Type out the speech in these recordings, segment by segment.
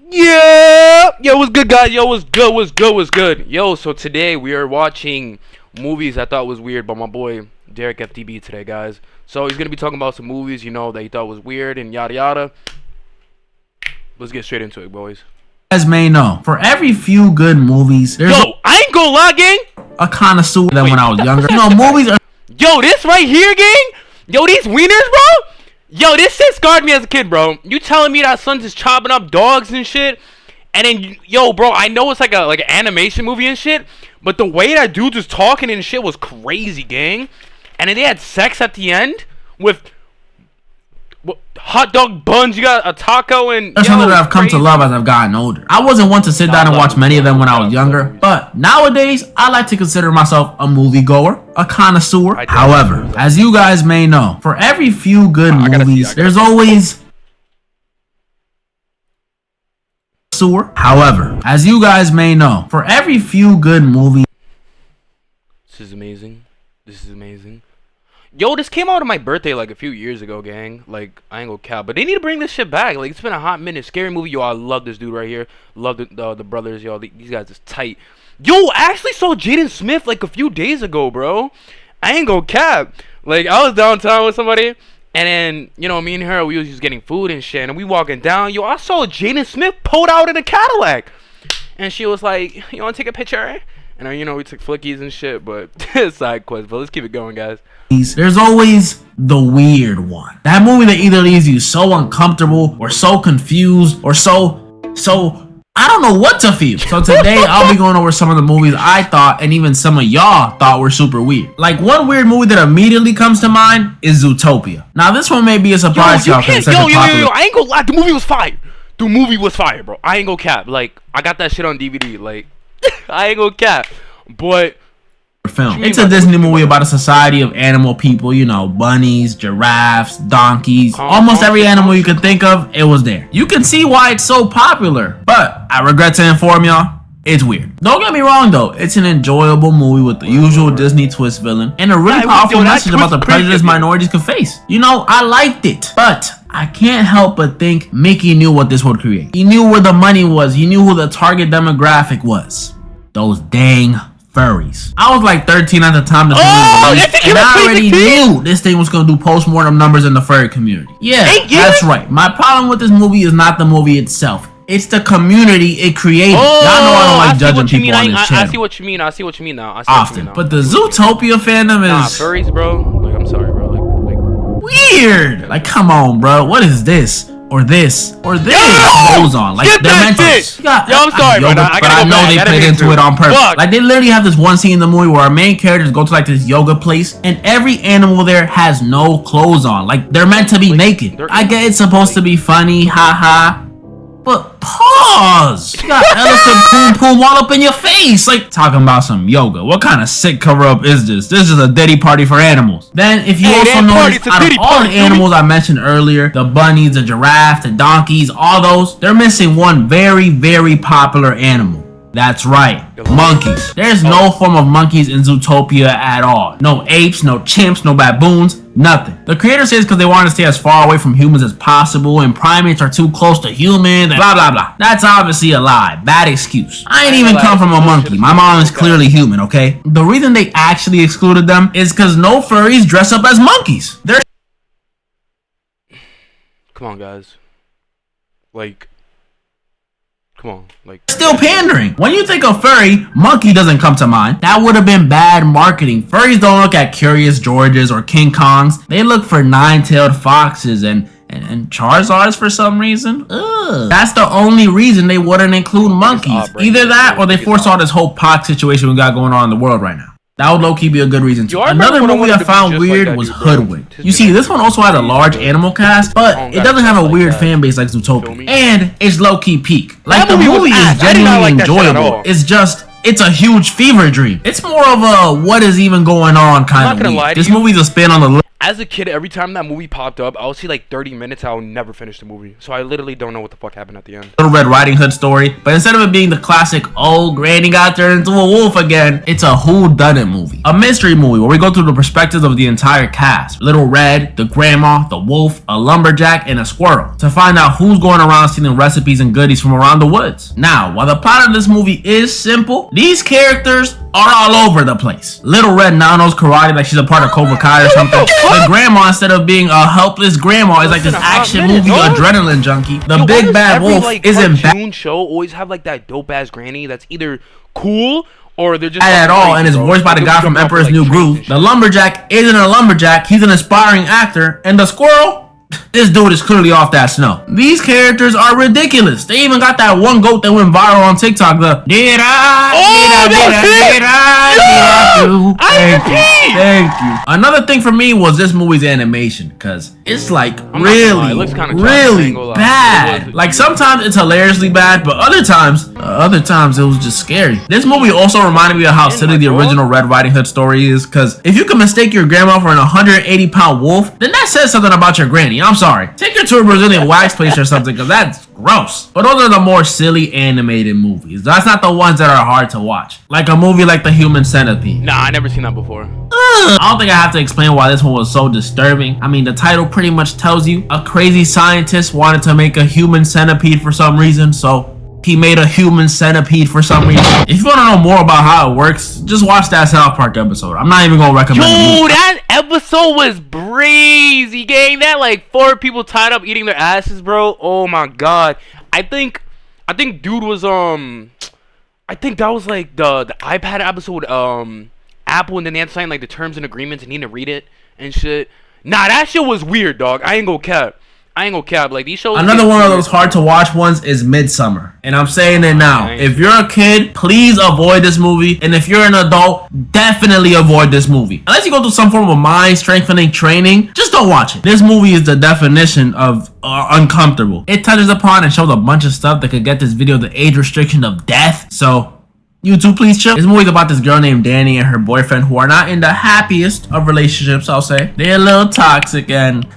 Yeah, yo, what's good, guys? Yo, what's good? Yo, so today we are watching movies I thought was weird by my boy Derek FDB today, guys. So he's gonna be talking about some movies, that he thought was weird and yada yada. Let's get straight into it, boys. As may know, for every few good movies, there's I ain't gonna lie, gang. a connoisseur than when I was younger. Movies are. Yo, this right here, gang. Yo, these wieners, bro. Yo, this shit scarred me as a kid, bro. You telling me that son's just chopping up dogs and shit, and then, yo, bro, I know it's like an animation movie and shit, but the way that dude was talking and shit was crazy, gang. And then they had sex at the end with hot dog buns. You got a taco and. That's something that I've come to love as I've gotten older. I wasn't one to sit down and watch many of them when I was younger, but nowadays I like to consider myself a moviegoer, a connoisseur. However, as you guys may know, for every few good movies, there's always. However, as you guys may know, for every few good movies. This is amazing. This is amazing. Yo, this came out on my birthday like a few years ago, gang. Like, I ain't gonna cap, but they need to bring this shit back. Like, it's been a hot minute. Scary movie, yo. I love this dude right here. Love the brothers, yo. These guys is tight. Yo, I actually saw Jaden Smith like a few days ago, bro. I ain't gonna cap. Like, I was downtown with somebody, and then, me and her, we was just getting food and shit, and we walking down. Yo, I saw Jaden Smith pulled out in a Cadillac, and she was like, "You wanna take a picture?" And we took flickies and shit, but side quest. But let's keep it going, guys. There's always the weird one. That movie that either leaves you so uncomfortable or so confused or so I don't know what to feel. So today I'll be going over some of the movies I thought and even some of y'all thought were super weird. Like, one weird movie that immediately comes to mind is Zootopia. Now this one may be a surprise to y'all because it's such a popular. Yo, I ain't gonna lie, the movie was fire. The movie was fire, bro. I ain't gonna cap. Like, I got that shit on DVD. Like, I ain't gonna cap. But film. It's a Disney movie about a society of animal people, bunnies, giraffes, donkeys, almost every animal you can think of, it was there. You can see why it's so popular, but I regret to inform y'all, it's weird. Don't get me wrong though, it's an enjoyable movie with the usual Disney twist villain and a really powerful message about the prejudice minorities can face. I liked it, but I can't help but think Mickey knew what this would create. He knew where the money was. He knew who the target demographic was. Those dang furries. I was like 13 at the time this movie was released, and I already knew this thing was gonna do post-mortem numbers in the furry community. Yeah, that's right. My problem with this movie is not the movie itself. It's the community it created. Y'all know I don't like judging people on this channel. I see what you mean. I see what you mean now. But the Zootopia fandom is furries, bro. Like, I'm sorry, bro. Like weird. Like, come on, bro. What is this? Or this goes on. Like, they're meant to. I'm sorry, bro. But I know they played into it on purpose. Like, they literally have this one scene in the movie where our main characters go to like this yoga place, and every animal there has no clothes on. Like, they're meant to be naked. I get it's supposed to be funny, haha. But pause! You got elephant poom all up in your face. Like, talking about some yoga. What kind of sick cover-up is this? This is a Diddy party for animals. Then, if you also notice, out of all the animals I mentioned earlier, the bunnies, the giraffe, the donkeys, all those, they're missing one very, very popular animal. That's right, monkeys. There's no form of monkeys in Zootopia at all. No apes, no chimps, no baboons, nothing. The creator says because they want to stay as far away from humans as possible and primates are too close to humans and blah blah blah. That's obviously a lie. Bad excuse. I ain't even come from a monkey. My mom is clearly human, okay? The reason they actually excluded them is because no furries dress up as monkeys. They're come on, guys. Like, come on, like, still pandering. When you think of furry, monkey doesn't come to mind. That would have been bad marketing. Furries don't look at Curious Georges or King Kongs. They look for nine-tailed foxes and Charizards for some reason. Ugh. That's the only reason they wouldn't include monkeys. Either that or they foresaw this whole pox situation we got going on in the world right now. That would low-key be a good reason too. Another movie I found weird was Hoodwinked. You see, this one also had a large animal cast, but it doesn't have a weird fan base like Zootopia. And it's low-key peak. Like, the movie is genuinely enjoyable. It's a huge fever dream. It's more of a what is even going on kind of movie. This movie's a spin on the as a kid, every time that movie popped up, I'll see like 30 minutes. I'll never finish the movie, so I literally don't know what the fuck happened at the end. Little Red Riding Hood story, but instead of it being the classic, oh, Granny got turned into a wolf again, it's a whodunit movie, a mystery movie where we go through the perspectives of the entire cast: Little Red, the grandma, the wolf, a lumberjack, and a squirrel, to find out who's going around stealing recipes and goodies from around the woods. Now, while the plot of this movie is simple, these characters are all over the place. Little Red now knows karate like she's a part of Cobra Kai or something. The grandma, instead of being a helpless grandma, is like this action movie adrenaline junkie. The big bad wolf isn't bad show always have like that dope ass granny that's either cool or they're just at all, and is voiced by the guy from Emperor's New Groove. The lumberjack isn't a lumberjack, he's an aspiring actor, and the squirrel, this dude is clearly off that snow. These characters are ridiculous. They even got that one goat that went viral on TikTok, the did I do? Thank you. Another thing for me was this movie's animation, because it's like really bad. Like sometimes it's hilariously bad, but other times it was just scary. This movie also reminded me of how silly the original Red Riding Hood story is, because if you can mistake your grandma for an 180-pound wolf, then that says something about your granny. I'm sorry. Take her to a Brazilian wax place or something, because that's gross. But those are the more silly animated movies. That's not the ones that are hard to watch. Like a movie like The Human Centipede. Nah, I never seen that before. I don't think I have to explain why this one was so disturbing. I mean, the title pretty much tells you a crazy scientist wanted to make a human centipede for some reason, so he made a human centipede for some reason. If you want to know more about how it works, just watch that South Park episode. I'm not even gonna recommend it. Yo, that episode was crazy, gang. That like 4 people tied up eating their asses, bro. Oh my god. I think dude was I think that was like the iPad episode, Apple, and then they had to sign like the terms and agreements and need to read it and shit. Nah, that shit was weird, dog. I ain't gonna cap. Like these shows. Another one of those hard to watch ones is Midsummer, and I'm saying it now. If you're a kid, please avoid this movie, and if you're an adult, definitely avoid this movie. Unless you go through some form of mind strengthening training, just don't watch it. This movie is the definition of uncomfortable. It touches upon and shows a bunch of stuff that could get this video the age restriction of death. So you two, please chill. This movie's about this girl named Danny and her boyfriend who are not in the happiest of relationships, I'll say. They're a little toxic, and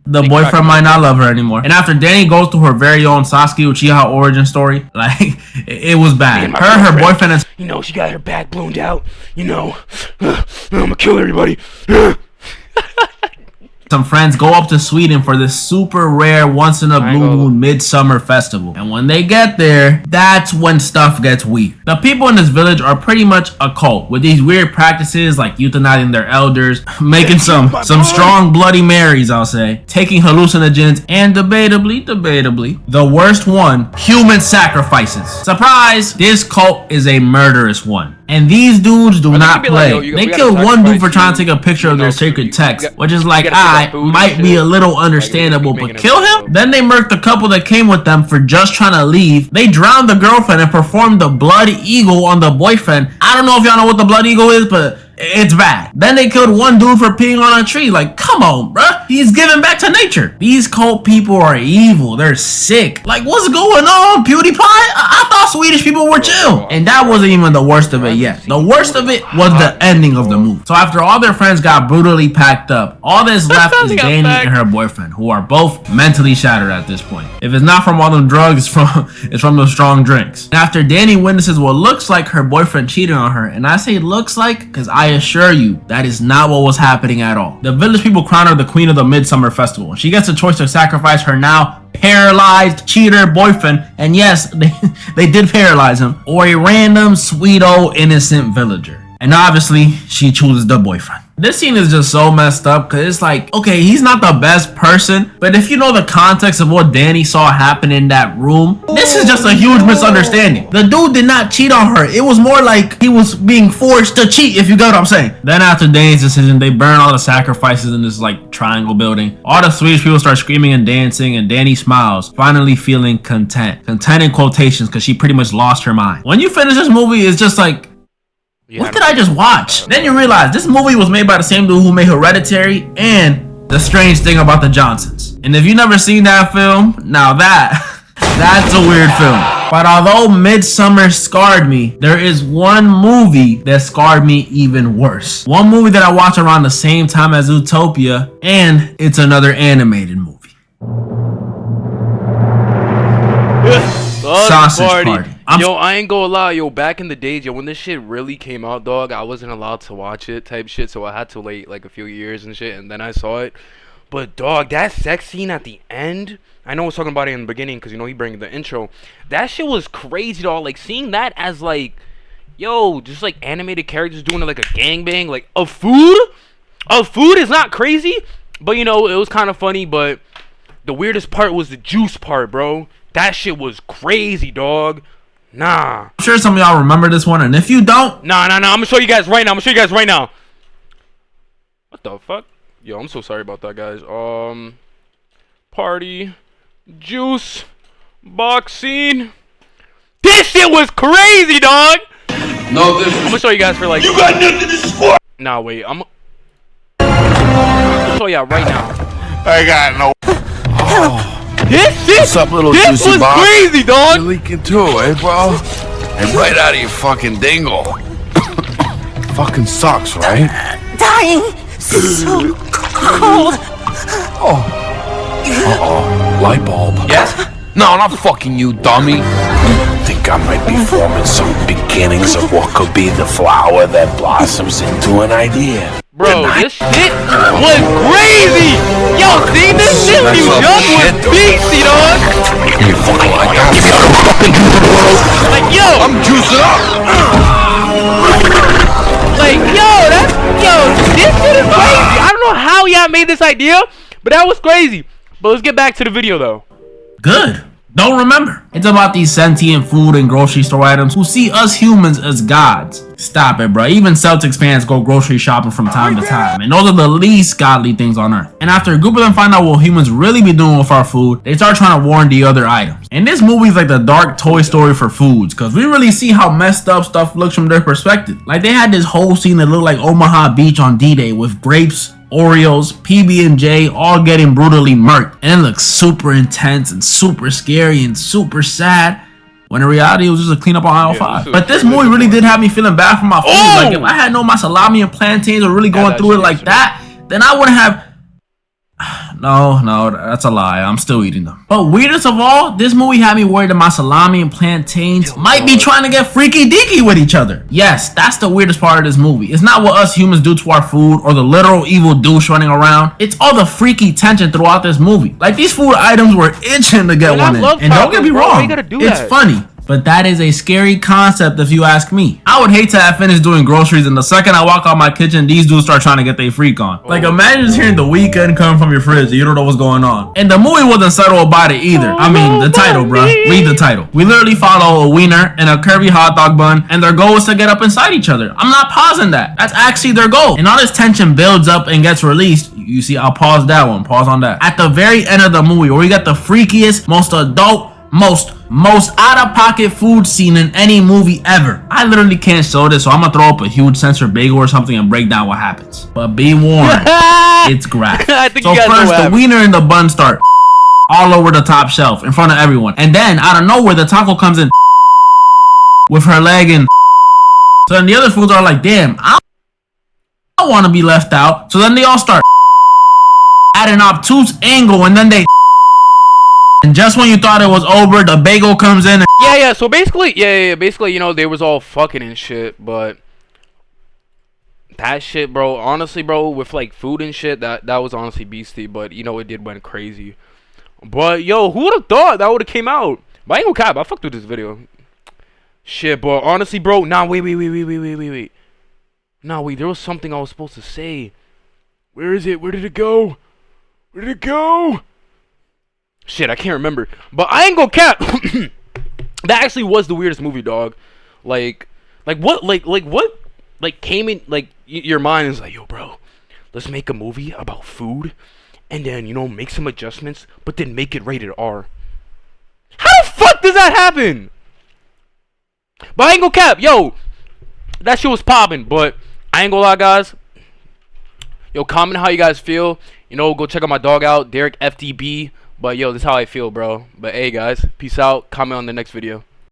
the boyfriend might not love her anymore. And after Danny goes through her very own Sasuke Uchiha origin story, like, it was bad. Her boyfriend is... You know, she got her back blown out. You know, I'm gonna kill everybody. Some friends go up to Sweden for this super rare once in a blue moon midsummer festival. And when they get there, that's when stuff gets weird. The people in this village are pretty much a cult with these weird practices like euthanizing their elders, making some strong Bloody Marys, I'll say, taking hallucinogens, and debatably, the worst one, human sacrifices. Surprise! This cult is a murderous one. And these dudes do not play. Like, they killed one dude for trying to take a picture of their sacred text, which is like, might be a little understandable, but kill him? Then they murked the couple that came with them for just trying to leave. They drowned the girlfriend and performed the blood eagle on the boyfriend. I don't know if y'all know what the blood eagle is, but it's bad. Then they killed one dude for peeing on a tree. Like, come on, bruh. He's giving back to nature. These cult people are evil. They're sick. Like, what's going on, PewDiePie? I thought Swedish people were chill. And that wasn't even the worst of it yet. The worst of it was the ending of the movie. So after all their friends got brutally packed up, all that's left is Danny and her boyfriend, who are both mentally shattered at this point. If it's not from all them drugs, it's from those strong drinks. And after Danny witnesses what looks like her boyfriend cheating on her, and I say looks like because I assure you that is not what was happening at all. The village people crown her the queen of the Midsummer Festival. She gets a choice to sacrifice her now paralyzed cheater boyfriend, and yes, they did paralyze him, or a random sweet old innocent villager. And obviously, she chooses the boyfriend. This scene is just so messed up because it's like, okay, he's not the best person, but if you know the context of what Danny saw happen in that room, this is just a huge misunderstanding. The dude did not cheat on her. It was more like he was being forced to cheat, if you get what I'm saying. Then after Danny's decision, they burn all the sacrifices in this like triangle building. All the Swedish people start screaming and dancing, and Danny smiles, finally feeling content. Content in quotations because she pretty much lost her mind. When you finish this movie, it's just like, what did I just watch? Then you realize this movie was made by the same dude who made Hereditary and The Strange Thing About the Johnsons. And if you've never seen that film, now that That's a weird film. But although Midsummer scarred me, there is one movie that scarred me even worse. One movie that I watched around the same time as Zootopia, and it's another animated movie. Sausage Party. Yo, I ain't gonna lie, yo, back in the days, yo, when this shit really came out, dog, I wasn't allowed to watch it type shit, so I had to wait like a few years and shit, and then I saw it. But dog, that sex scene at the end, I know I was talking about it in the beginning because, you know, he bring the intro. That shit was crazy, dog. Like, seeing that as, like, yo, just, like, animated characters doing, like, a gangbang, like, of food? Of food is not crazy, but, you know, it was kind of funny, but the weirdest part was the juice part, bro. That shit was crazy, dog. Nah. I'm sure some of y'all remember this one, and if you don't... Nah, I'm gonna show you guys right now. What the fuck? Yo, I'm so sorry about that, guys. Party, juice, box scene. This shit was crazy, dog. No, I'm gonna show you guys for like. You got nothing to score. Nah, wait. I'm gonna show y'all right now. I got no. Oh. This shit. What's up, little this juicy was box? crazy, dog. You're leaking too, eh, bro? And right out of your fucking dingle. Fucking sucks, right? Dying. So cold. Oh. Uh-oh. Light bulb. Yes? No, not fucking you, dummy. Think I might be forming some beginnings of what could be the flower that blossoms into an idea. Bro, this shit was crazy! Yo, see this shit when you young was beastie, dog! You fucking like that? Fucking like, yo! I'm juicing up! Like, yo, this shit is crazy! I don't know how y'all made this idea, but that was crazy. But let's get back to the video, though. Good. Don't remember. It's about these sentient food and grocery store items who see us humans as gods. Stop it, bro. Even Celtics fans go grocery shopping from time to time, and those are the least godly things on earth. And after a group of them find out what humans really be doing with our food, they start trying to warn the other items. And this movie is like the dark Toy Story for foods, because we really see how messed up stuff looks from their perspective. Like, they had this whole scene that looked like Omaha Beach on D-Day with grapes, Oreos, PB&J all getting brutally murked, and it looks super intense and super scary and super sad, when in reality it was just a cleanup on aisle 5. But this movie really did have me feeling bad for my food. Like, if I had known my salami and plantains were really going through it like that, then I wouldn't have... No, that's a lie. I'm still eating them. But weirdest of all, this movie had me worried that my salami and plantains might be trying to get freaky deaky with each other. Yes, that's the weirdest part of this movie. It's not what us humans do to our food or the literal evil douche running around. It's all the freaky tension throughout this movie. Like, these food items were itching to get one in. And don't get me wrong, it's funny. But that is a scary concept if you ask me. I would hate to have finished doing groceries and the second I walk out my kitchen, these dudes start trying to get their freak on. Like, imagine just hearing The Weeknd come from your fridge and you don't know what's going on. And the movie wasn't subtle about it either. I mean, the title, bruh. Read the title. We literally follow a wiener and a curvy hot dog bun, and their goal is to get up inside each other. I'm not pausing that. That's actually their goal. And all this tension builds up and gets released. You see, I'll pause that one. Pause on that. At the very end of the movie, where we got the freakiest, most adult, most out-of-pocket food scene in any movie ever. I literally can't show this, so I'm gonna throw up a huge censor bagel or something and break down what happens. But be warned, it's graphic. So first, the wiener and the bun start all over the top shelf in front of everyone, and then out of nowhere, the taco comes in with her leg and so then the other foods are like, damn, I want to be left out. So then they all start at an obtuse angle, and then they. And just when you thought it was over, the bagel comes in. Yeah. So basically, basically, you know, they was all fucking and shit. But that shit, bro, honestly, bro, with like food and shit, that was honestly beastie. But you know, it did went crazy. But yo, who would have thought that would have came out? But I ain't gonna cap, I fucked with this video. Shit, but honestly, bro, nah, wait. Nah, wait, there was something I was supposed to say. Where is it? Where did it go? Where did it go? Shit, I can't remember. But I ain't gonna cap. That actually was the weirdest movie, dog. Like what came in like your mind is like, yo, bro, let's make a movie about food, and then, you know, make some adjustments, but then make it rated R. How the fuck does that happen? But I ain't gonna cap, yo, that shit was popping. But I ain't gonna lie, guys. Yo, comment how you guys feel. You know, go check out my dog out, Derek FDB. But yo, this is how I feel, bro. But hey, guys, peace out. Comment on the next video.